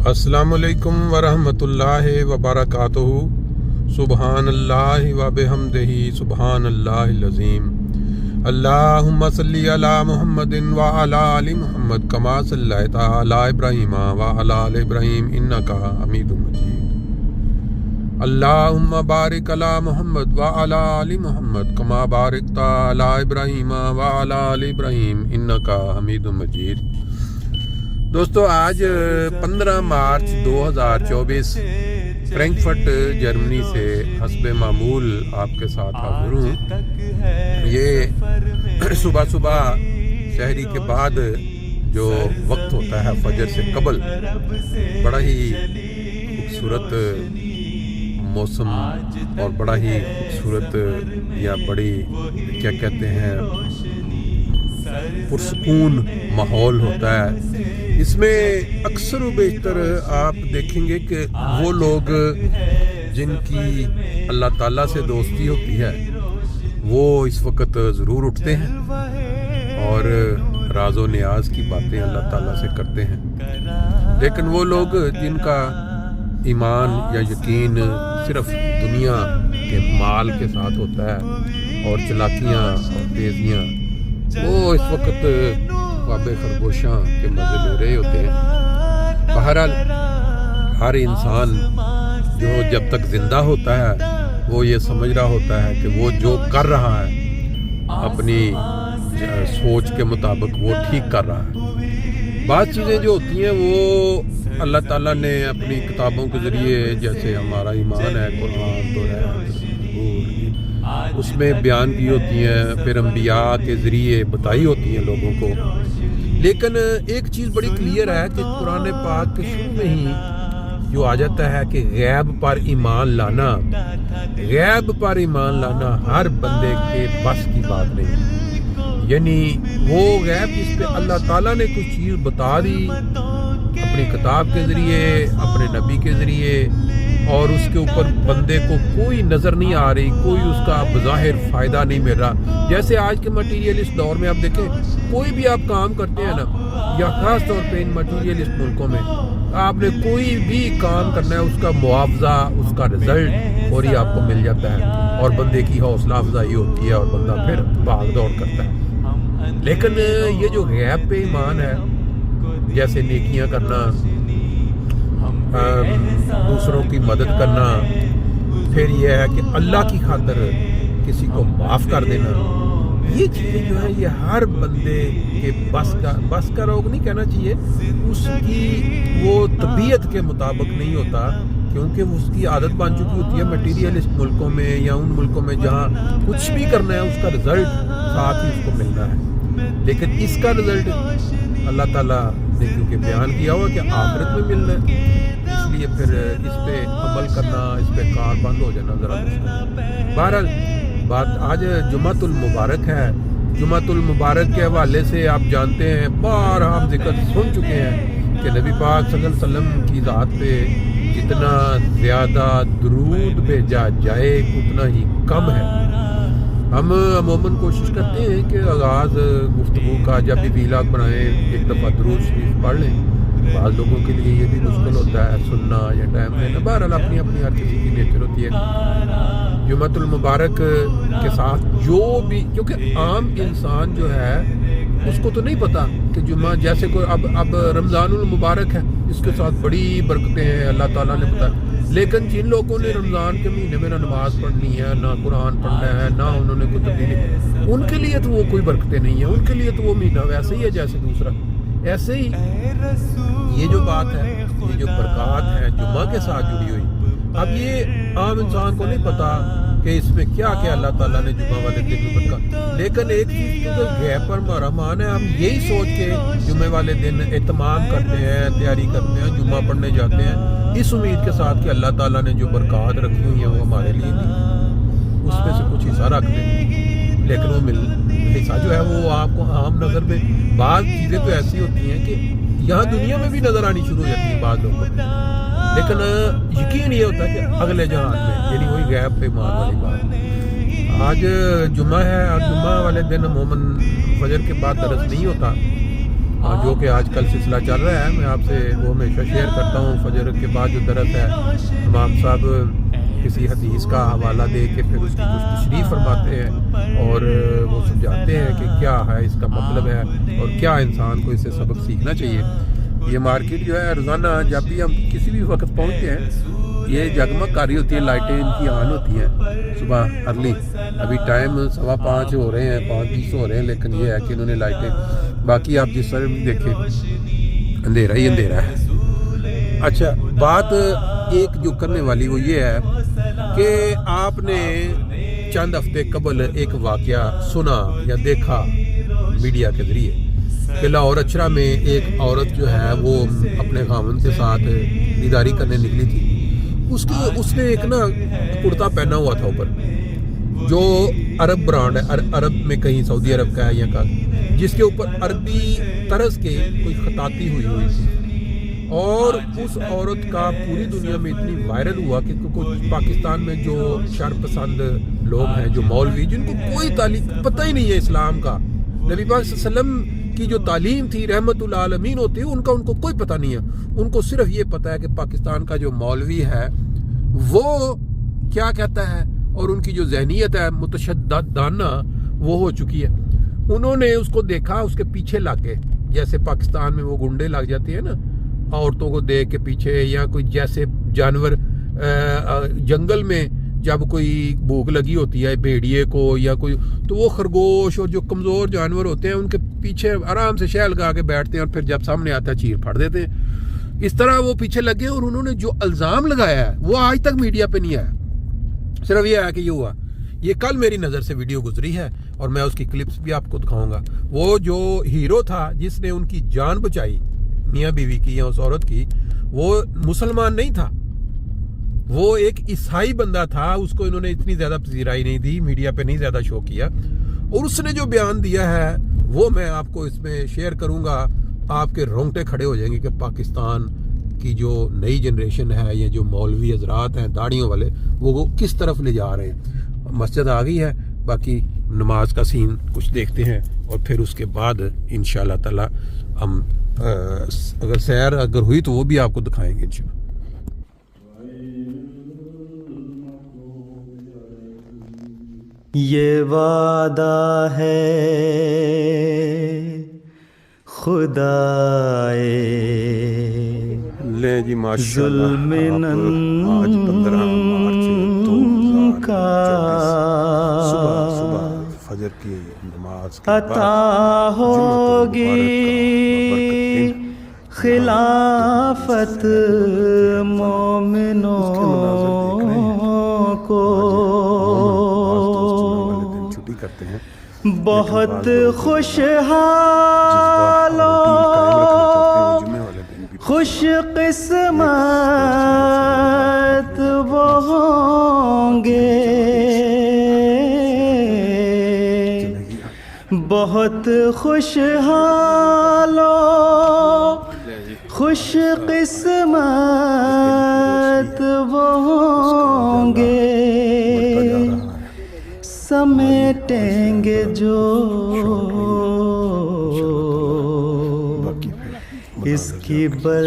السلام علیکم ورحمۃ اللہ وبرکاتہ۔ سبحان اللہ وبحمدہ سبحان اللہ العظیم۔ اللہم صلی علی محمد وعلی آل محمد کما صلیت علی ابراہیم وعلی آل ابراہیم انکا حمید مجید۔ اللہم بارک علی محمد وعلی آل محمد کما بارکت علی ابراہیم وعلی آل ابراہیم انکا حمید مجید۔ دوستو، آج 15 مارچ 2024 فرینکفرٹ جرمنی سے حسب معمول آپ کے ساتھ حاضر ہوں۔ یہ صبح صبح سحری کے بعد جو وقت ہوتا ہے فجر سے قبل، بڑا ہی خوبصورت موسم اور بڑا ہی خوبصورت یا بڑی کیا کہتے ہیں پرسکون ماحول ہوتا ہے۔ اس میں اکثر و بیشتر آپ دیکھیں گے کہ وہ لوگ جن کی اللہ تعالیٰ سے دوستی ہوتی ہے وہ اس وقت ضرور اٹھتے ہیں اور راز و نیاز کی باتیں اللہ تعالیٰ سے کرتے ہیں، لیکن وہ لوگ جن کا ایمان یا یقین صرف دنیا کے مال کے ساتھ ہوتا ہے اور چلاکیاں اور تیزیاں، وہ اس وقت خواب خرگوشاں کے مزے لے رہے ہوتے ہیں۔ بہرحال ہر انسان جو جب تک زندہ ہوتا ہے وہ یہ سمجھ رہا ہوتا ہے کہ وہ جو کر رہا ہے اپنی سوچ کے مطابق وہ ٹھیک کر رہا ہے۔ بعض چیزیں جو ہوتی ہیں وہ اللہ تعالیٰ نے اپنی کتابوں کے ذریعے، جیسے ہمارا ایمان ہے قرآن تو ہے، اس میں بیان کی ہوتی ہیں، پھر انبیاء کے ذریعے بتائی ہوتی ہیں لوگوں کو۔ لیکن ایک چیز بڑی کلیئر ہے کہ قرآن پاک کے شروع میں ہی جو آ جاتا ہے کہ غیب پر ایمان لانا، غیب پر ایمان لانا ہر بندے کے بس کی بات نہیں، یعنی وہ غیب جس پہ اللہ تعالیٰ نے کچھ چیز بتا دی اپنی کتاب کے ذریعے، اپنے نبی کے ذریعے، اور اس کے اوپر بندے کو کوئی نظر نہیں آ رہی، کوئی اس کا بظاہر فائدہ نہیں مل رہا۔ جیسے آج کے مٹیریلسٹ دور میں آپ دیکھیں، کوئی بھی آپ کام کرتے ہیں نا، یا خاص طور پہ ان مٹیریلسٹ ملکوں میں آپ نے کوئی بھی کام کرنا ہے، اس کا معاوضہ، اس کا رزلٹ فوری آپ کو مل جاتا ہے اور بندے کی حوصلہ افزائی ہوتی ہے اور بندہ پھر بھاگ دوڑ کرتا ہے۔ لیکن یہ جو غیب پہ ایمان ہے، جیسے نیکیاں کرنا، دوسروں کی مدد کرنا، پھر یہ ہے کہ اللہ کی خاطر کسی کو معاف کر دینا، یہ چیزیں جو ہیں یہ ہر بندے کے بس کا روگ نہیں کہنا چاہیے، اس کی وہ طبیعت کے مطابق نہیں ہوتا، کیونکہ اس کی عادت بن چکی ہوتی ہے میٹیریلسٹ ملکوں میں یا ان ملکوں میں جہاں کچھ بھی کرنا ہے اس کا رزلٹ ساتھ ہی اس کو ملنا ہے۔ لیکن اس کا رزلٹ اللہ تعالیٰ نے کیونکہ بیان کیا ہوا کہ آخرت میں ملنا ہے، اس لیے پھر اس پہ عمل کرنا، اس پہ کار بند ہو جانا ذرا مشکل ہے۔ بہرحال بات آج جمعۃ المبارک ہے۔ جمعۃ المبارک کے حوالے سے آپ جانتے ہیں، بار ہم ذکر سن چکے ہیں کہ نبی پاک صلی اللہ علیہ وسلم کی ذات پہ جتنا زیادہ درود بھیجا جائے اتنا ہی کم ہے۔ ہم عموماً کوشش کرتے ہیں کہ آغاز گفتگو کا جب بھی ویلاگ بنائیں ایک دفعہ درود شریف پڑھ لیں۔ بعض لوگوں کے لیے یہ بھی مشکل ہوتا ہے سننا یا ٹائم دینا، بہرحال اپنی اپنی ہر کسی کی نیچر ہوتی ہے۔ جمعۃ المبارک کے ساتھ جو بھی، کیونکہ عام انسان جو ہے اس کو تو نہیں پتا کہ جمعہ جیسے کوئی اب رمضان المبارک ہے، اس کے ساتھ بڑی برکتیں ہیں، اللہ تعالیٰ نے بتایا، لیکن جن لوگوں نے رمضان کے مہینے میں نہ نماز پڑھنی ہے، نہ قرآن پڑھنا ہے، نہ انہوں نے کوئی تبدیلی، ان کے لیے تو وہ کوئی برکتیں نہیں ہیں، ان کے لیے تو وہ مہینہ ویسے ہی ہے جیسے دوسرا۔ ایسے ہی یہ جو بات ہے، یہ جو برکات ہے جمعہ کے ساتھ جڑی ہوئی، اب یہ عام انسان کو نہیں پتا کہ اس میں کیا کیا اللہ تعالیٰ نے جمعہ والے دن میں برکات، لیکن ایک چیز کیونکہ غیب پر ہمارا مان ہے، ہم یہی سوچ کے جمعے والے دن اہتمام کرتے ہیں، تیاری کرتے ہیں، جمعہ پڑھنے جاتے ہیں، اس امید کے ساتھ کہ اللہ تعالیٰ نے جو برکات رکھی ہوئی ہیں وہ ہمارے لیے نہیں، اس میں سے کچھ حصہ رکھ دیں، لیکن وہ حصہ جو ہے وہ آپ کو عام نظر میں، بعض چیزیں تو ایسی ہوتی ہیں کہ یہاں دنیا میں بھی نظر آنی شروع ہو جاتی ہیں بعض لوگوں کو، لیکن یقین یہ ہوتا ہے کہ اگلے جہان میں، یعنی وہی غیب پہ ایمان والی بات۔ آج جمعہ ہے اور جمعہ والے دن عموماً فجر کے بعد درس نہیں ہوتا، جو کہ آج کل سلسلہ چل رہا ہے. میں آپ سے وہ ہمیشہ شیئر کرتا ہوں. فجر کے بعد جو درس ہے امام صاحب کسی حدیث کا حوالہ دے کے پھر اس کی کچھ تشریح فرماتے ہیں اور وہ سمجھاتے ہیں کہ کیا ہے اس کا مطلب ہے اور کیا انسان کو اس سے سبق سیکھنا چاہیے. یہ مارکیٹ جو ہے روزانہ جب بھی ہم کسی بھی وقت پہنچتے ہیں یہ جگمگ کر رہی ہوتی ہے, لائٹیں ان کی آن ہوتی ہیں صبح ارلی. ابھی ٹائم 5:15 ہو رہے ہیں, 5:20 ہو رہے ہیں, لیکن یہ ہے کہ انہوں نے لائٹیں, باقی آپ جس طرح بھی دیکھیں اندھیرا ہی اندھیرا ہے. اچھا, بات ایک جو کرنے والی وہ یہ ہے کہ آپ نے چند ہفتے قبل ایک واقعہ سنا یا دیکھا میڈیا کے ذریعے کہ لاہور اچرا میں ایک عورت جو ہے وہ اپنے خاوند کے ساتھ دیداری کرنے نکلی تھی. اس نے ایک نا کرتا پہنا ہوا تھا اوپر جو عرب برانڈ ہے, عرب میں کہیں سعودی عرب کا ہے یا کا, جس کے اوپر عربی طرز کے کوئی خطاطی ہوئی تھی. اور اس عورت کا پوری دنیا میں اتنی وائرل ہوا کہ کچھ پاکستان میں جو شر پسند لوگ ہیں, جو مولوی, جن کو کوئی تعلیم پتہ ہی نہیں ہے اسلام کا, نبی پاک صلی اللہ علیہ وسلم کی جو تعلیم تھی رحمت العالمین ہوتی ہے ان کو کوئی پتہ نہیں ہے. ان کو صرف یہ پتہ ہے کہ پاکستان کا جو مولوی ہے وہ کیا کہتا ہے اور ان کی جو ذہنیت ہے متشددانہ وہ ہو چکی ہے. انہوں نے اس کو دیکھا, اس کے پیچھے لگ گئے, جیسے پاکستان میں وہ گنڈے لگ جاتے ہیں نا عورتوں کو دیکھ کے پیچھے, یا کوئی جیسے جانور جنگل میں جب کوئی بھوک لگی ہوتی ہے بھیڑیے کو یا کوئی, تو وہ خرگوش اور جو کمزور جانور ہوتے ہیں ان کے پیچھے آرام سے شہ لگا کے بیٹھتے ہیں اور پھر جب سامنے آتا ہے چیر پھاڑ دیتے ہیں. اس طرح وہ پیچھے لگے اور انہوں نے جو الزام لگایا ہے وہ آج تک میڈیا پہ نہیں آیا. صرف یہ ہے کہ یہ ہوا. یہ کل میری نظر سے ویڈیو گزری ہے اور میں اس کی کلپس بھی آپ کو دکھاؤں گا. وہ جو ہیرو تھا جس نے ان کی جان بچائی میاں بیوی کی یا اس عورت کی, وہ مسلمان نہیں تھا, وہ ایک عیسائی بندہ تھا. اس کو انہوں نے اتنی زیادہ پذیرائی نہیں دی, میڈیا پہ نہیں زیادہ شو کیا, اور اس نے جو بیان دیا ہے وہ میں آپ کو اس میں شیئر کروں گا. آپ کے رونگٹے کھڑے ہو جائیں گے کہ پاکستان کی جو نئی جنریشن ہے یا جو مولوی حضرات ہیں داڑھیوں والے وہ کس طرف لے جا رہے ہیں. مسجد آ گئی ہے, باقی نماز کا سین کچھ دیکھتے ہیں اور پھر اس کے بعد انشاءاللہ تعالی ہم اگر سیر اگر ہوئی تو وہ بھی آپ کو دکھائیں گے انشاءاللہ. یہ وعدہ ہے خدائے لے جی ماشاءاللہ, آج 15 مارچ 2024 صبح فجر کی نماز کے بعد عطا ہوگی خلافت مومنوں کو, بہت خوشحال خوش قسمت وہ ہوں گے, بہت خوشحال خوش قسمت وہ ہوں گے, سمیٹیں گے جو اس کی برکتوں